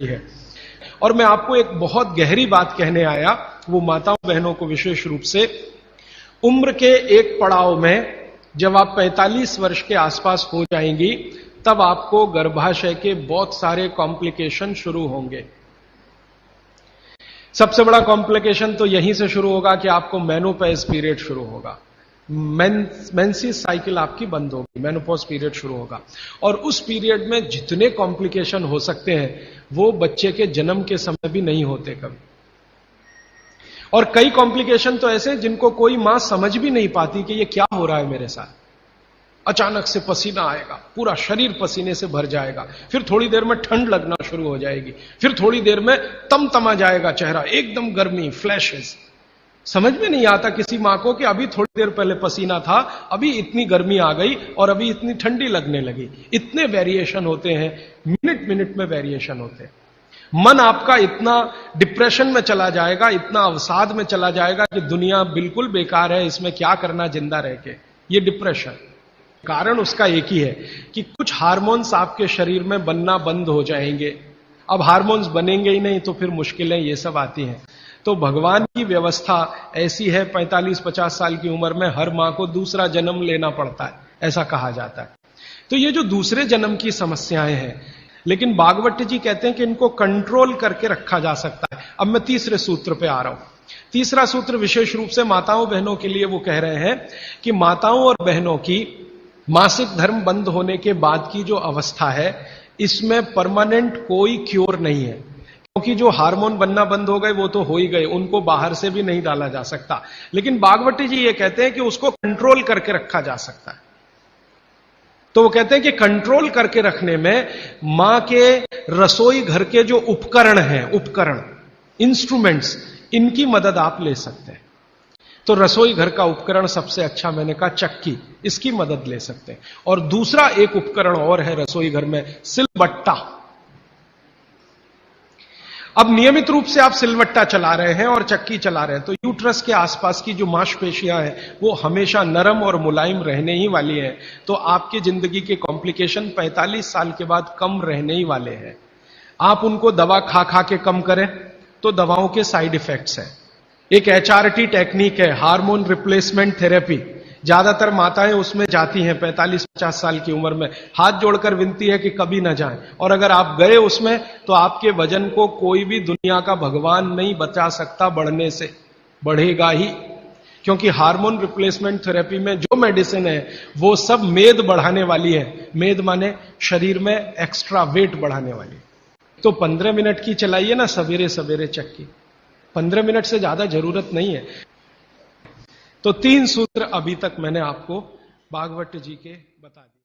है। और मैं आपको एक बहुत गहरी बात कहने आया, वो माताओं बहनों को विशेष रूप से, उम्र के एक पड़ाव में जब आप 45 वर्ष के आसपास हो जाएंगी, तब आपको गर्भाशय के बहुत सारे कॉम्प्लिकेशन शुरू होंगे। सबसे बड़ा कॉम्प्लिकेशन तो यहीं से शुरू होगा कि आपको मेनोपॉज पीरियड शुरू होगा, मेंसेस साइकिल आपकी बंद होगी, मेनोपॉज पीरियड शुरू होगा। और उस पीरियड में जितने कॉम्प्लिकेशन हो सकते हैं वो बच्चे के जन्म के समय भी नहीं होते कभी। और कई कॉम्प्लिकेशन तो ऐसे जिनको कोई मां समझ भी नहीं पाती कि ये क्या हो रहा है मेरे साथ। अचानक से पसीना आएगा, पूरा शरीर पसीने से भर जाएगा, फिर थोड़ी देर में ठंड लगना शुरू हो जाएगी, फिर थोड़ी देर में तमतमा जाएगा चेहरा, एकदम गर्मी, फ्लैशेस। समझ में नहीं आता किसी मां को कि अभी थोड़ी देर पहले पसीना था, अभी इतनी गर्मी आ गई और अभी इतनी ठंडी लगने लगी। इतने वेरिएशन होते हैं, मिनट मिनट में वेरिएशन होते हैं। मन आपका इतना डिप्रेशन में चला जाएगा, इतना अवसाद में चला जाएगा कि दुनिया बिल्कुल बेकार है, इसमें क्या करना जिंदा रह के। ये डिप्रेशन, कारण उसका एक ही है कि कुछ हार्मोन्स आपके शरीर में बनना बंद हो जाएंगे। अब हार्मोन्स बनेंगे ही नहीं तो फिर मुश्किलें ये सब आती हैं। तो भगवान की व्यवस्था ऐसी है, 45-50 साल की उम्र में हर मां को दूसरा जन्म लेना पड़ता है, ऐसा कहा जाता है। तो ये जो दूसरे जन्म की समस्याएं हैं, लेकिन भागवत जी कहते हैं कि इनको कंट्रोल करके रखा जा सकता है। अब मैं तीसरे सूत्र पे आ रहा हूं। तीसरा सूत्र विशेष रूप से माताओं बहनों के लिए वो कह रहे हैं कि माताओं और बहनों की मासिक धर्म बंद होने के बाद की जो अवस्था है, इसमें परमानेंट कोई क्योर नहीं है, क्योंकि जो हार्मोन बनना बंद हो गए वो तो हो ही गए, उनको बाहर से भी नहीं डाला जा सकता। लेकिन भागवती जी ये कहते हैं कि उसको कंट्रोल करके रखा जा सकता है। तो वो कहते हैं कि कंट्रोल करके रखने में मां के रसोई घर के जो उपकरण हैं, उपकरण, इंस्ट्रूमेंट्स, इनकी मदद आप ले सकते हैं। तो रसोई घर का उपकरण सबसे अच्छा मैंने कहा चक्की, इसकी मदद ले सकते हैं। और दूसरा एक उपकरण और है रसोई घर में, सिलबट्टा। अब नियमित रूप से आप सिलबट्टा चला रहे हैं और चक्की चला रहे हैं तो यूट्रस के आसपास की जो मांसपेशियां हैं वो हमेशा नरम और मुलायम रहने ही वाली हैं। तो आपकी जिंदगी के कॉम्प्लिकेशन 45 साल के बाद कम रहने ही वाले हैं। आप उनको दवा खा खा के कम करें तो दवाओं के साइड इफेक्ट्स हैं। एक HRT टेक्निक है, हार्मोन रिप्लेसमेंट थेरेपी। ज्यादातर माताएं उसमें जाती हैं 45-50 साल की उम्र में, हाथ जोड़कर विनती है कि कभी ना जाएं। और अगर आप गए उसमें तो आपके वजन को कोई भी दुनिया का भगवान नहीं बचा सकता बढ़ने से, बढ़ेगा ही। क्योंकि हार्मोन रिप्लेसमेंट थेरेपी में जो मेडिसिन है वो सब मेद बढ़ाने वाली है। मेद माने शरीर में एक्स्ट्रा वेट बढ़ाने वाली। तो 15 मिनट की चलाइए ना सवेरे सवेरे चक्की, 15 मिनट से ज्यादा जरूरत नहीं है। तो 3 सूत्र अभी तक मैंने आपको भागवत जी के बता दिए।